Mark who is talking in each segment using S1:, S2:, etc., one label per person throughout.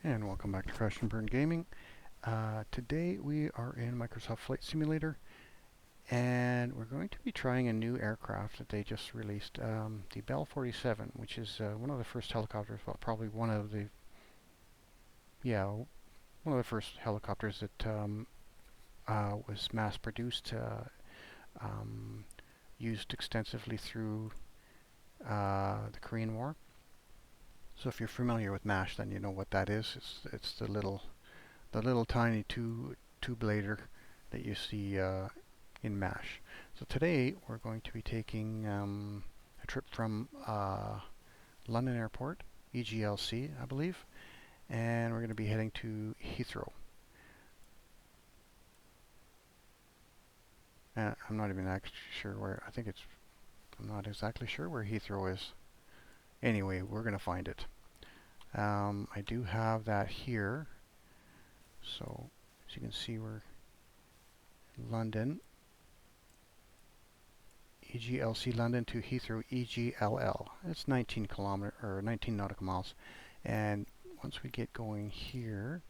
S1: And welcome back to Crash and Burn Gaming. Today we are in Microsoft Flight Simulator, and we're going to be trying a new aircraft that they just released, the Bell47, which is one of the first helicopters, well, probably one of the first helicopters that was mass-produced, used extensively through the Korean War. So if you're familiar with MASH, then you know what that is. It's the little tiny two-blader that you see in MASH. So today we're going to be taking a trip from London Airport, EGLC, I believe, and we're going to be heading to Heathrow. I'm not even actually sure where. I'm not exactly sure where Heathrow is. Anyway, we're going to find it. I do have that here. So, as you can see, we're London, EGLC London to Heathrow EGLL. It's 19 nautical miles. And once we get going here,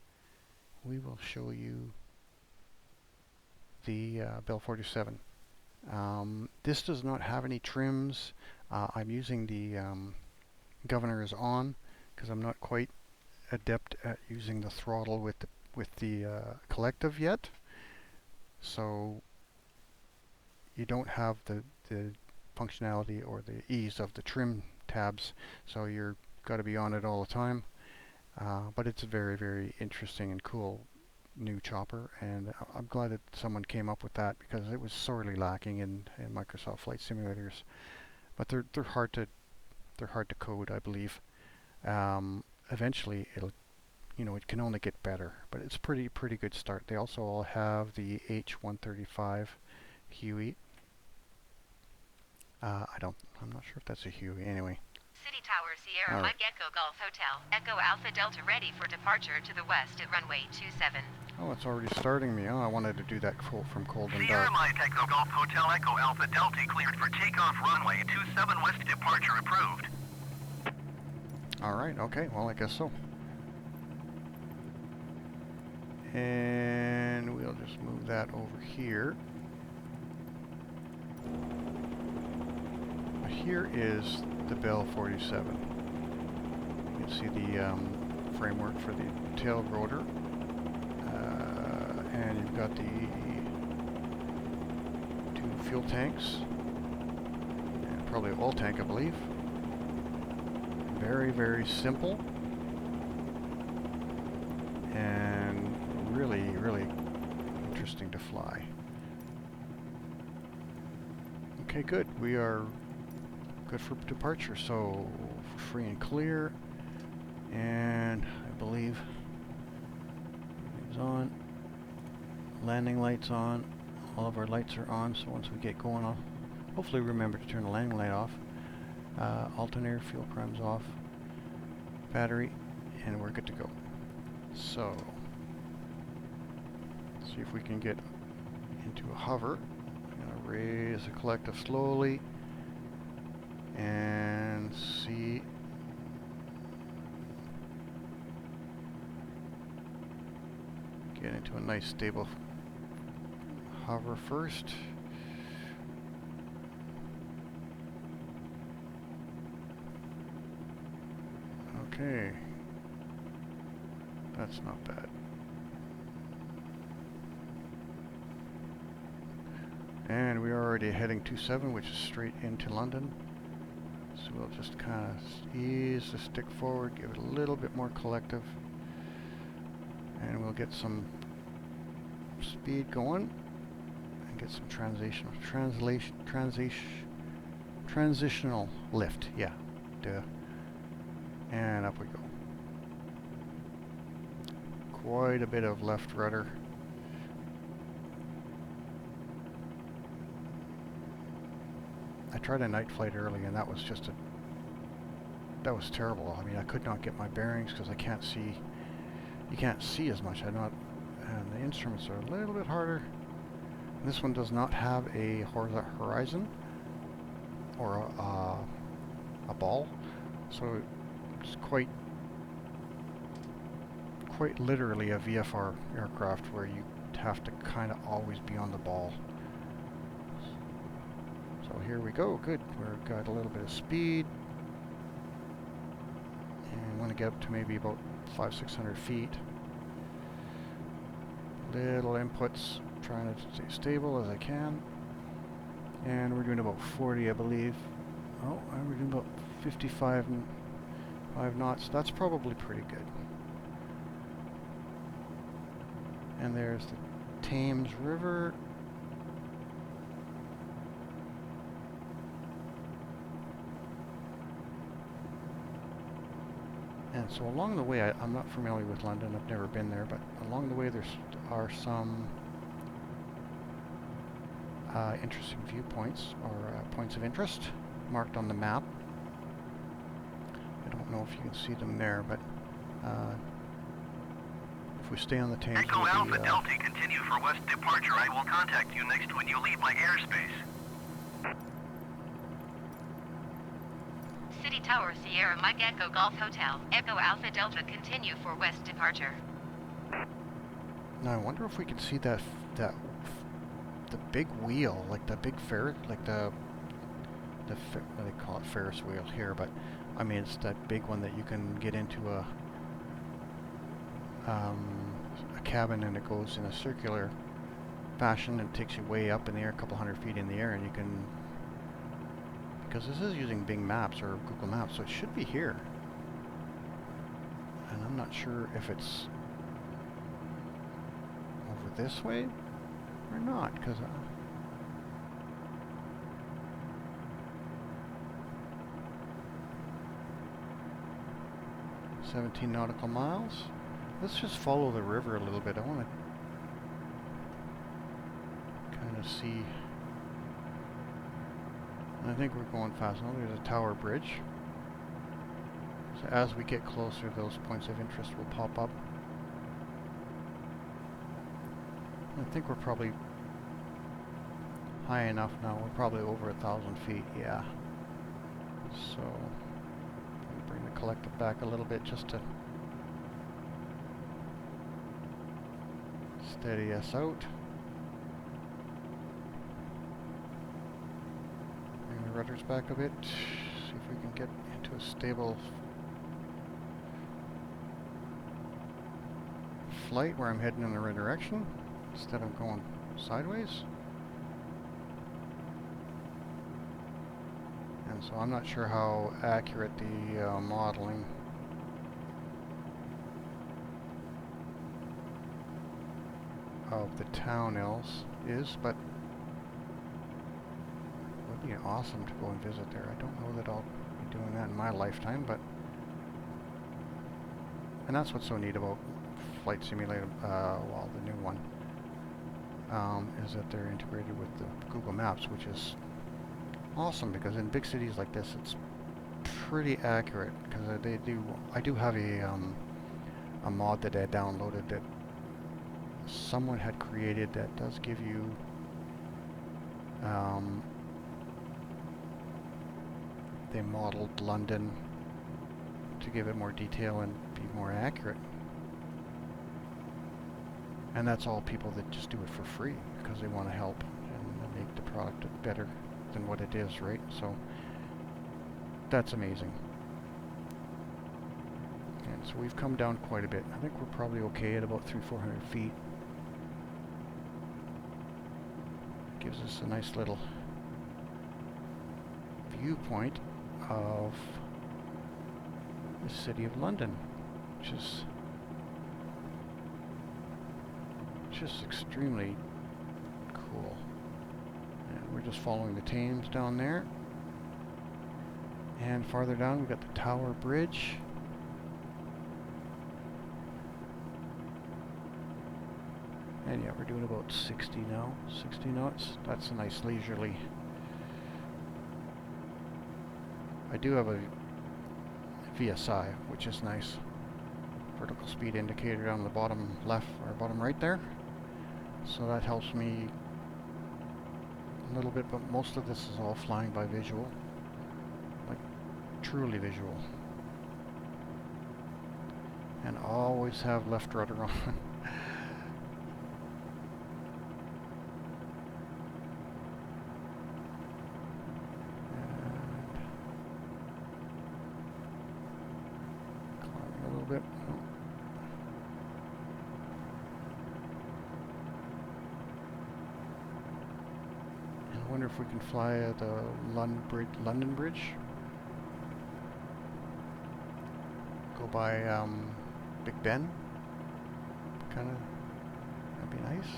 S1: we will show you the Bell47. This does not have any trims. I'm using the governor is on because I'm not quite adept at using the throttle with the collective yet. So you don't have the functionality or the ease of the trim tabs, so you're got to be on it all the time. But it's a very, very interesting and cool new chopper, and I'm glad that someone came up with that because it was sorely lacking in Microsoft Flight Simulators. But they're hard to code, I believe. Eventually it can only get better, but it's pretty good start. They also all have the H135 Huey. I'm not sure if that's a Huey. Anyway.
S2: City Tower, Sierra Mike Echo Golf Hotel, Echo Alpha Delta, ready for departure to the west at runway 27.
S1: Oh, it's already starting me. Oh, I wanted to do that from cold and dark.
S3: Sierra Mike Echo Golf Hotel, Echo Alpha Delta, cleared for takeoff runway 27 west, departure approved.
S1: Alright, okay, well I guess so. And we'll just move that over here. Here is the Bell47. You can see the framework for the tail rotor. And you've got the two fuel tanks. And probably an oil tank, I believe. Very, very simple. And really, really interesting to fly. Okay, good. We are good for departure, so free and clear. And I believe it's on. Landing lights on. All of our lights are on, so once we get going, I'll hopefully remember to turn the landing light off. Alternator, fuel primes off. Battery, and we're good to go. So, let's see if we can get into a hover. I'm going to raise the collective slowly and see. Get into a nice stable hover first. Okay, that's not bad. And we're already heading 27, which is straight into London. So we'll just kind of ease the stick forward, give it a little bit more collective, and we'll get some speed going and get some transitional lift. Yeah, duh. And up we go. Quite a bit of left rudder. I tried a night flight early, and that was terrible. I mean, I could not get my bearings because I can't see. You can't see as much. And the instruments are a little bit harder. This one does not have a horizon or a ball, so it's quite quite literally a VFR aircraft where you have to kind of always be on the ball. So here we go. Good. We've got a little bit of speed. And I want to get up to maybe about 500-600 feet. Little inputs, trying to stay stable as I can. And we're doing about 40, I believe. Oh, and we're doing about 55 and 5 knots. That's probably pretty good. And there's the Thames River. And so along the way, I'm not familiar with London, I've never been there, but along the way there are some interesting viewpoints or points of interest marked on the map. I don't know if you can see them there, but if we stay on the Thames,
S3: Echo Alpha Delta, continue for west departure. I will contact you next when you leave my airspace.
S2: City Tower, Sierra Mike Echo Golf Hotel. Echo Alpha Delta, continue for west departure.
S1: Now I wonder if we can see the big wheel, like the big Ferris, like what do they call it, Ferris wheel here, but I mean it's that big one that you can get into a cabin and it goes in a circular fashion and takes you way up in the air, a couple hundred feet in the air, and you can, because this is using Bing Maps or Google Maps, so it should be here. And I'm not sure if it's over this way or not, because 17 nautical miles. Let's just follow the river a little bit. I want to kind of see. I think we're going fast now. There's a tower bridge. So as we get closer, those points of interest will pop up. I think we're probably high enough now. We're probably over 1,000 feet, yeah. So, bring the collective back a little bit just to steady us out. Bring the rudders back a bit. See if we can get into a stable flight where I'm heading in the right direction instead of going sideways. And so I'm not sure how accurate the modeling of the town is, but it would be awesome to go and visit there. I don't know that I'll be doing that in my lifetime, but and that's what's so neat about Flight Simulator, well, the new one, is that they're integrated with the Google Maps, which is awesome because in big cities like this, it's pretty accurate. Because I do have a mod that I downloaded that someone had created that does give you they modeled London to give it more detail and be more accurate. And that's all people that just do it for free because they want to help and make the product better than what it is, right? So that's amazing. And so we've come down quite a bit. I think we're probably okay at about 300-400 feet. Gives us a nice little viewpoint of the city of London, which is just extremely cool. And we're just following the Thames down there. And farther down we've got the Tower Bridge. And yeah, we're doing about 60 now, 60 knots. That's a nice leisurely. I do have a VSI, which is nice. Vertical speed indicator down the bottom left or bottom right there. So that helps me a little bit, but most of this is all flying by visual. Like, truly visual. And always have left rudder on. Climbing a little bit. Oh. And I wonder if we can fly the London Bridge. Go by Big Ben. Kind of, that'd be nice.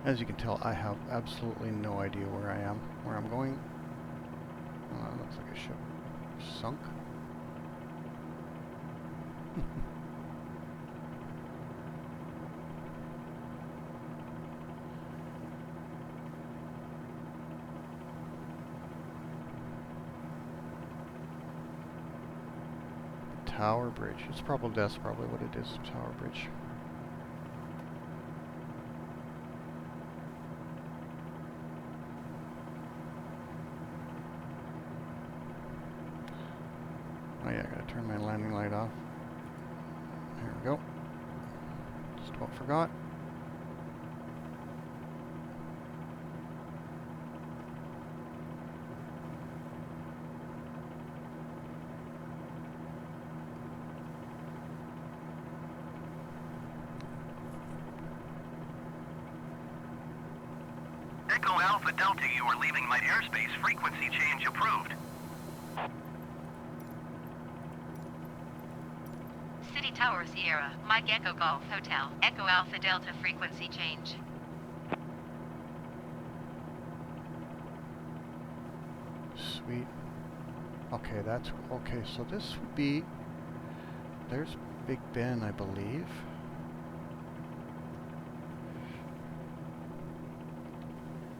S1: As you can tell, I have absolutely no idea where I am, where I'm going. Looks like a ship sunk. Tower Bridge. That's probably what it is. Tower Bridge. Oh yeah, I gotta turn my landing light off. There we go. Just about forgot.
S3: Echo Alpha Delta, you are leaving my airspace. Frequency change approved.
S2: City Tower Sierra, Mike Echo Golf Hotel, Echo Alpha Delta frequency change.
S1: Sweet. Okay, that's okay. So this would be. There's Big Ben, I believe.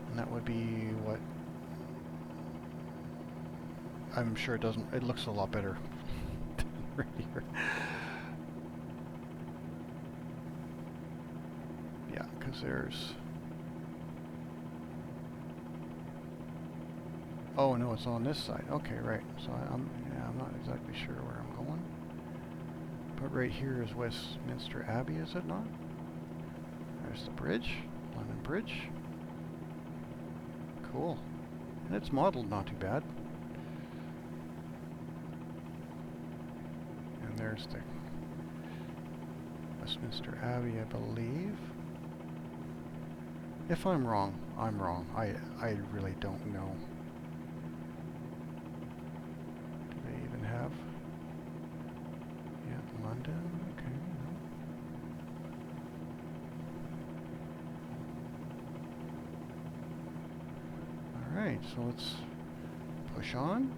S1: And that would be what? I'm sure it doesn't. It looks a lot better right here. Yeah, because there's. Oh no, it's on this side. Okay, right. So I'm not exactly sure where I'm going. But right here is Westminster Abbey, is it not? There's the bridge, London Bridge. Cool. And it's modeled not too bad. And there's the Westminster Abbey, I believe. If I'm wrong, I'm wrong. I really don't know. Do they even have? Yeah, London. Okay. No. All right, so let's push on.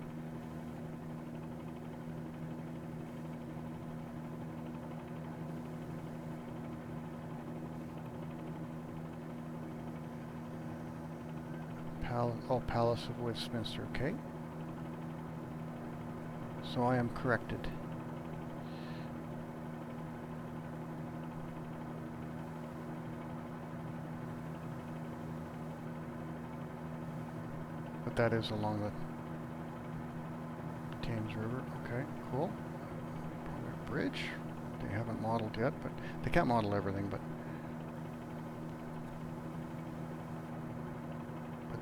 S1: Palace of Westminster, okay. So I am corrected. But that is along the Thames River, okay, cool. Bridge, they haven't modeled yet, but they can't model everything, but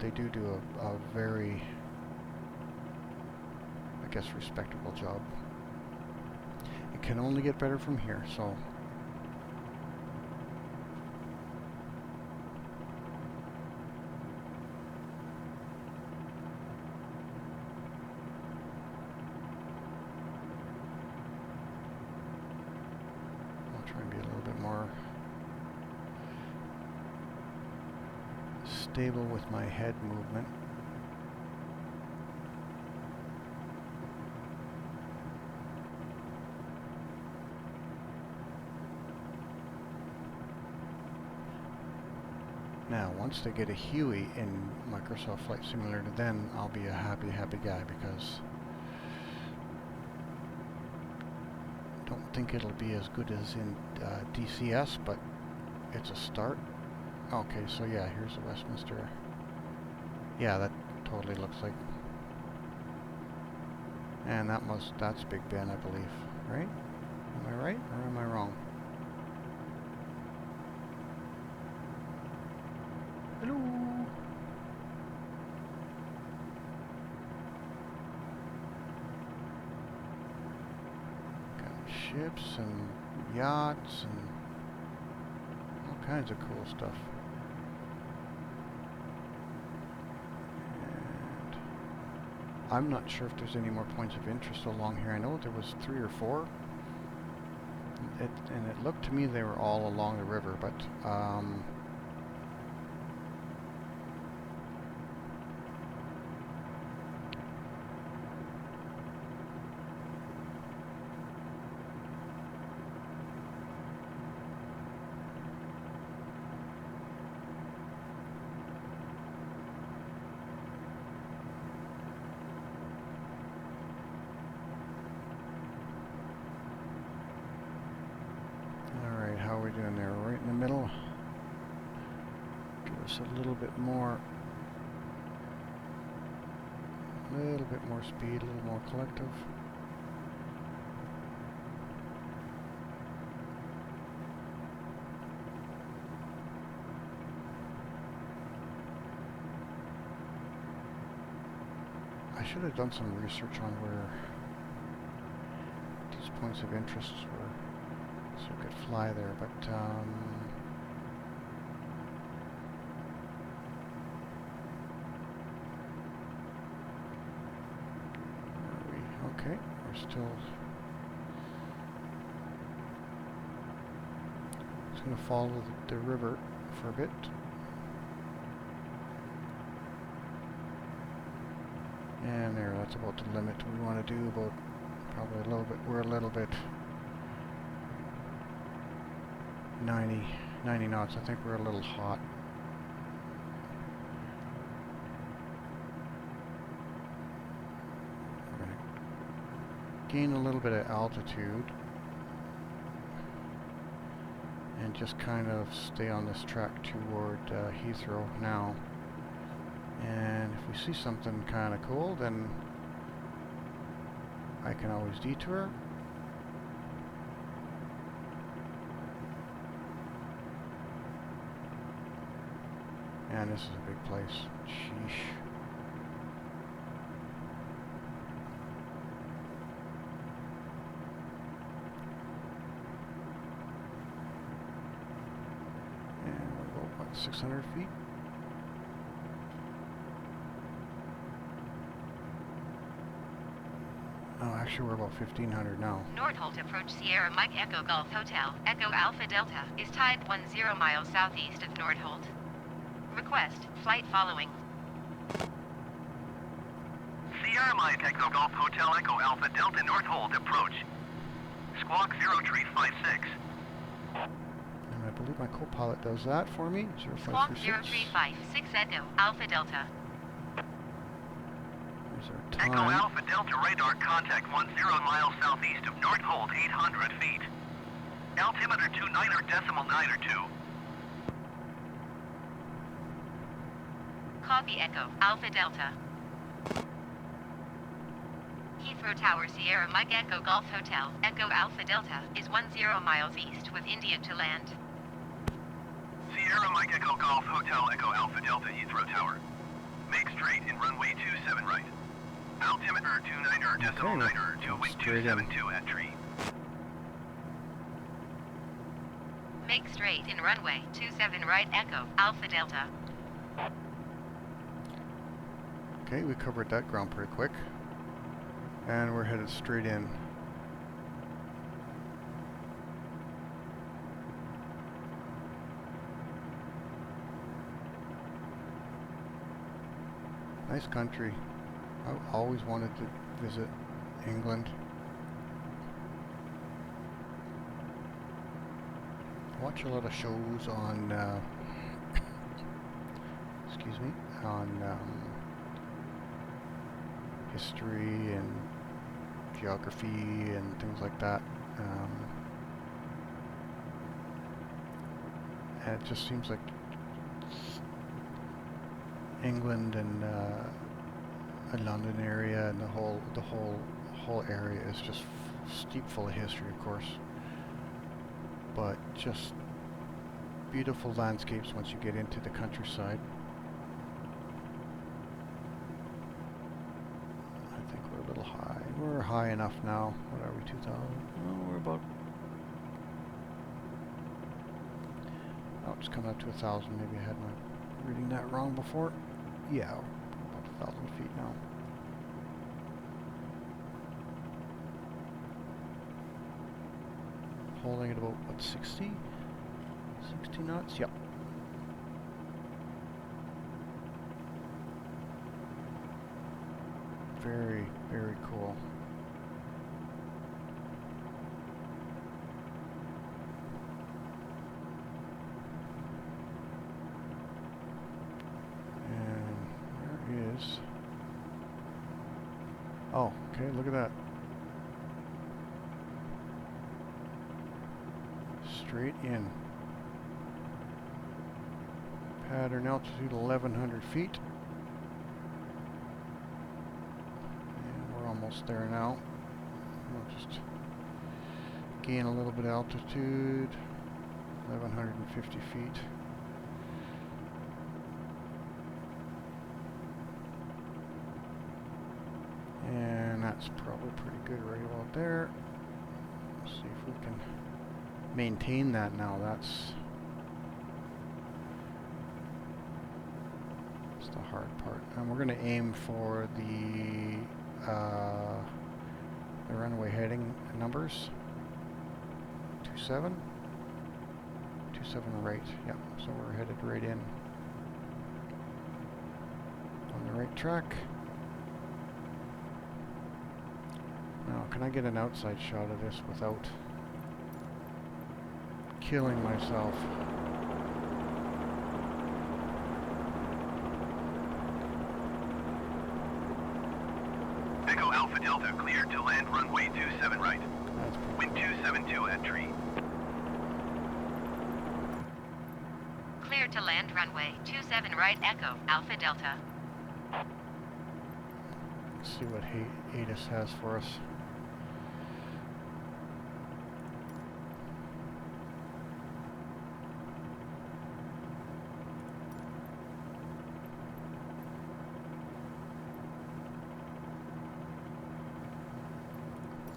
S1: they do a very, I guess, respectable job. It can only get better from here, so. I'll try and be a little bit more stable with my head movement. Now, once they get a Huey in Microsoft Flight Simulator, then I'll be a happy guy, because I don't think it'll be as good as in DCS, but it's a start. Okay, so yeah, here's the Westminster. Yeah, that totally looks like. And that's Big Ben, I believe. ships and yachts and all kinds of cool stuff. And I'm not sure if there's any more points of interest along here. I know there was 3 or 4. And it looked to me they were all along the river, but how are we doing there? Right in the middle. Give us a little bit more speed, a little more collective. I should have done some research on where these points of interest were, so we could fly there, but okay, we're still just going to follow the river for a bit. And there, that's about the limit. We want to do about probably a little bit, we're a little bit 90 knots. I think we're a little hot. We're going to gain a little bit of altitude and just kind of stay on this track toward Heathrow now. And if we see something kind of cool, then I can always detour. And this is a big place. Sheesh. And we're about, what, 600 feet? Oh, actually we're about 1,500 now.
S2: Northolt approach Sierra Mike Echo Golf Hotel, Echo Alpha Delta, is tied 10 miles southeast of Northolt. Request, flight following.
S3: Sierra Mike Echo Golf Hotel Echo Alpha Delta Northolt approach. Squawk 0356.
S1: And I believe my co-pilot does that for me.
S2: Squawk
S1: 0536.
S2: 0356 Echo Alpha Delta.
S1: There's our
S3: Echo
S1: time.
S3: Alpha Delta radar contact 10 miles southeast of Northolt, 800 feet. Altimeter 29.902.
S2: Copy Echo Alpha Delta. Heathrow Tower Sierra Mike Echo Golf Hotel, Echo Alpha Delta, is 10 miles east with India to land.
S3: Sierra Mike Echo Golf Hotel Echo Alpha Delta Heathrow Tower. Make straight in runway 27 right. Altimeter 29.902 wind 272 at tree.
S2: Make straight in runway 27 right Echo Alpha Delta.
S1: Okay, we covered that ground pretty quick. And we're headed straight in. Nice country. I always wanted to visit England. I watch a lot of shows on, excuse me, on history and geography and things like that. And it just seems like England and London area and the whole area is just steep full of history, of course, but just beautiful landscapes once you get into the countryside. I think we're a little high. We're high enough now. What are we, 2,000? Oh, we're about it's coming up to 1,000. Maybe I had my reading that wrong before. Yeah, about 1,000 feet now. Holding at about, what, 60? 60 knots? Yep. Very, very cool. Oh, okay, look at that. Straight in. Pattern altitude 1,100 feet. And we're almost there now. We'll just gain a little bit of altitude. 1,150 feet. And that's probably pretty good right about there. Let's see if we can maintain that now. That's the hard part. And we're going to aim for the runway heading numbers. 27. 27 right. Yep. So we're headed right in on the right track. Now, can I get an outside shot of this without killing myself?
S3: Echo Alpha Delta, cleared to land runway 27 right. Wind 272 at tree.
S2: Cleared to land runway 27 right, Echo Alpha Delta.
S1: Let's see what ATIS has for us.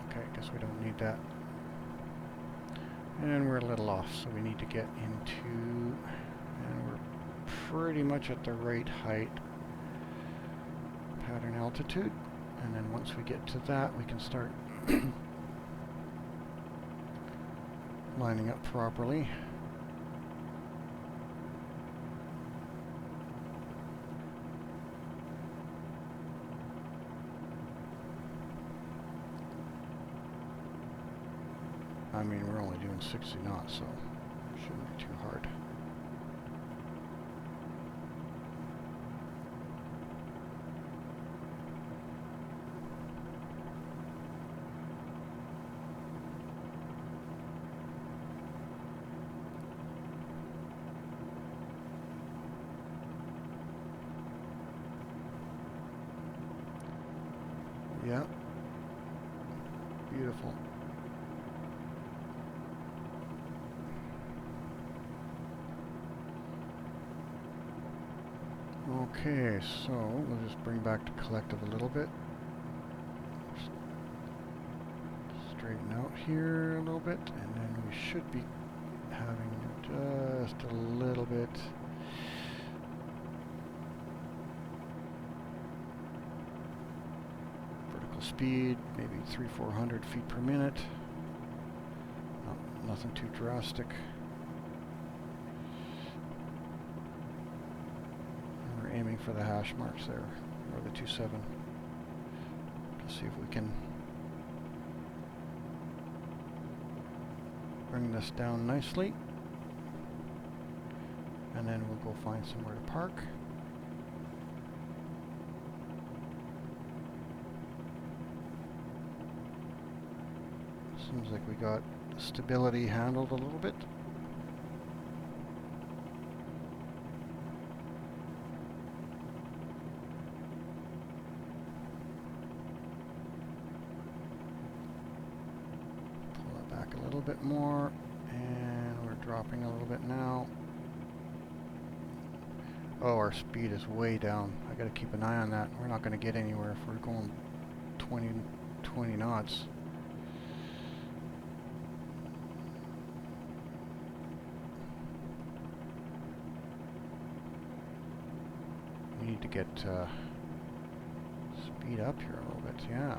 S1: Okay, guess we don't need that. And we're a little off, so we need to get into, and we're pretty much at the right height, pattern altitude. And then once we get to that, we can start lining up properly. I mean, we're only doing 60 knots, so it shouldn't be too hard. Yeah. Beautiful. Okay, so we'll just bring back to collective a little bit. Straighten out here a little bit, and then we should be having just a little bit. Vertical speed, maybe 300-400 feet per minute. Nothing too drastic. Aiming for the hash marks there, or the 27. To see if we can bring this down nicely. And then we'll go find somewhere to park. Seems like we got stability handled a little bit. Bit more, and we're dropping a little bit now. Oh, our speed is way down. I gotta keep an eye on that. We're not gonna get anywhere if we're going 20 knots. need to get speed up here a little bit, yeah.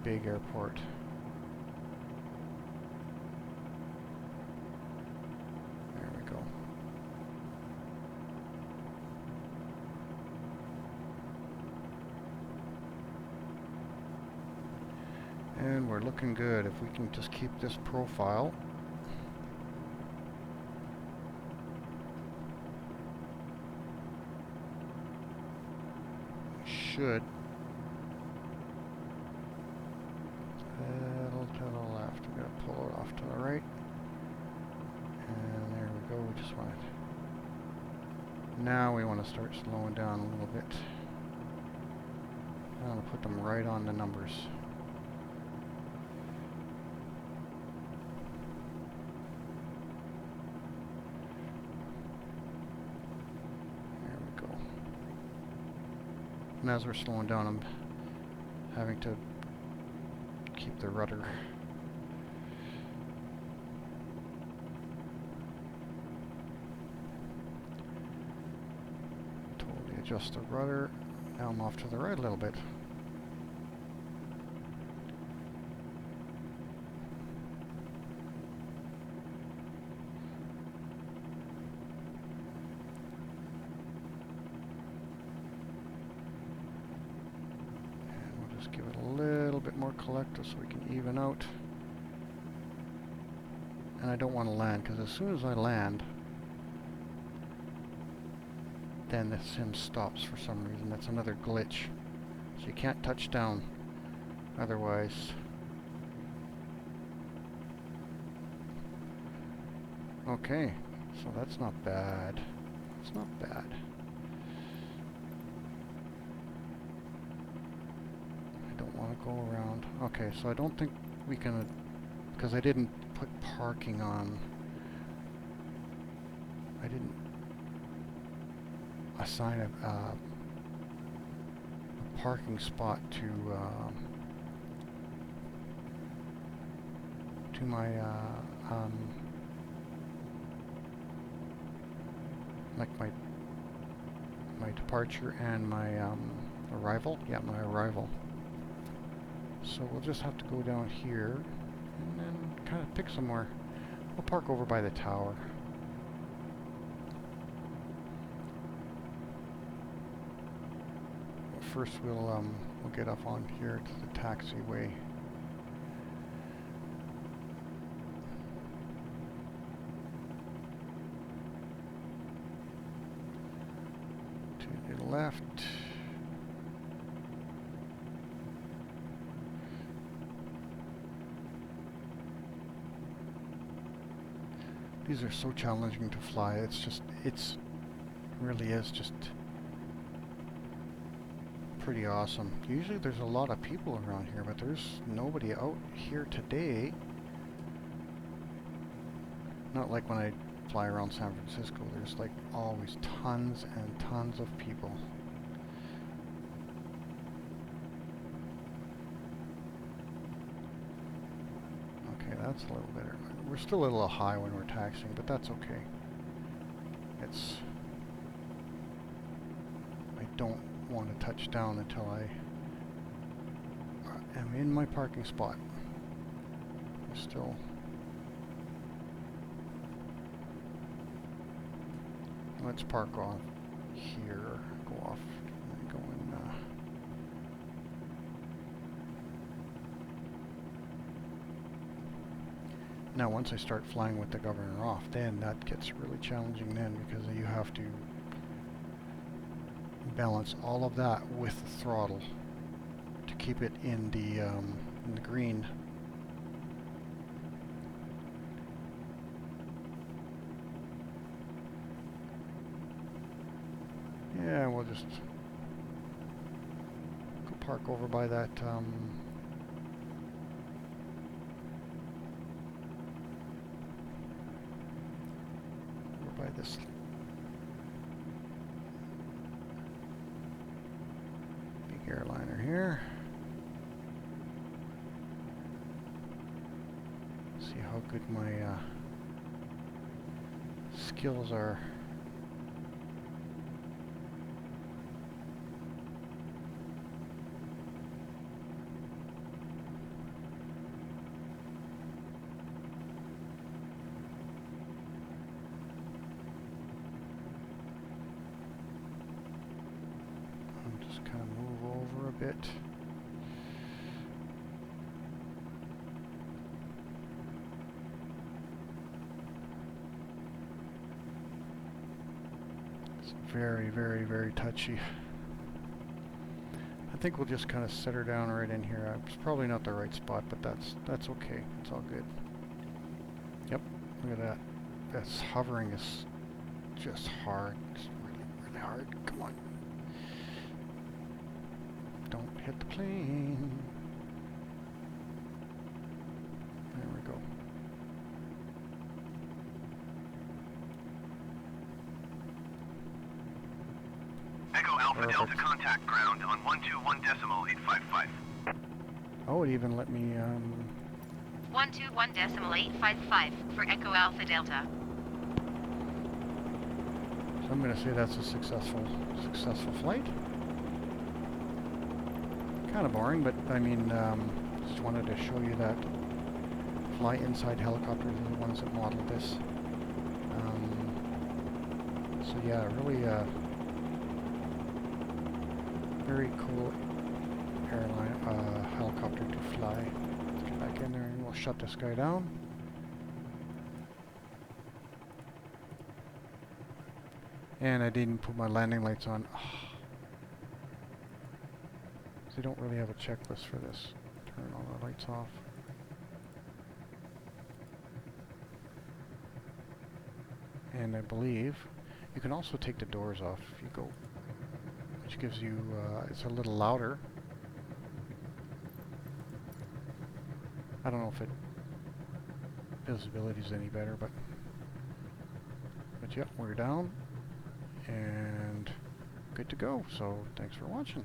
S1: Big airport. There we go. And we're looking good. If we can just keep this profile. Should. Pedal to the left. We're going to pull it off to the right. And there we go. We just want it. Now we want to start slowing down a little bit. I want to put them right on the numbers. There we go. And as we're slowing down, I'm having to keep the rudder. Totally adjust the rudder. Now I'm off to the right a little bit. Give it a little bit more collective so we can even out. And I don't want to land, because as soon as I land, then the sim stops for some reason. That's another glitch. So you can't touch down. Otherwise... Okay, so that's not bad. It's not bad. Go around. Okay, so I don't think we can, because I didn't put parking on. I didn't assign a parking spot to my like my departure and my arrival. Yeah, my arrival. So we'll just have to go down here and then kind of pick somewhere. We'll park over by the tower. First we'll get up on here to the taxiway. To the left. These are so challenging to fly. It's really is just pretty awesome. Usually there's a lot of people around here, but there's nobody out here today. Not like when I fly around San Francisco. There's like always tons and tons of people. Okay, that's a little better. We're still a little high when we're taxiing, but that's okay. I don't want to touch down until I am in my parking spot. Still. Let's park off here. Go off and go in. Now once I start flying with the governor off, then that gets really challenging then, because you have to balance all of that with the throttle to keep it in the green. Yeah, we'll just go park over by that by this big airliner here. See See how good my skills are. I'll just kind of move over a bit. Very, very, very touchy. I think we'll just kind of set her down right in here. It's probably not the right spot, but that's okay. It's all good. Yep, look at that. That's hovering is just hard. It's really, really hard. Come on. Don't hit the plane. There we go.
S3: Echo Alpha
S1: Perfect.
S3: Delta contact ground on 121.855.
S1: Oh, it even let me,
S2: 121.855 for Echo Alpha Delta.
S1: so I'm going to say that's a successful flight. Kind of boring, but I mean, just wanted to show you that fly inside helicopters are the ones that model this. So yeah, really very cool airline helicopter to fly. Let's get back in there and we'll shut this guy down. And I didn't put my landing lights on. Oh. They don't really have a checklist for this. Turn all the lights off. And I believe you can also take the doors off if you go, which gives you, it's a little louder. I don't know if visibility is any better, but yep, we're down and good to go. So thanks for watching.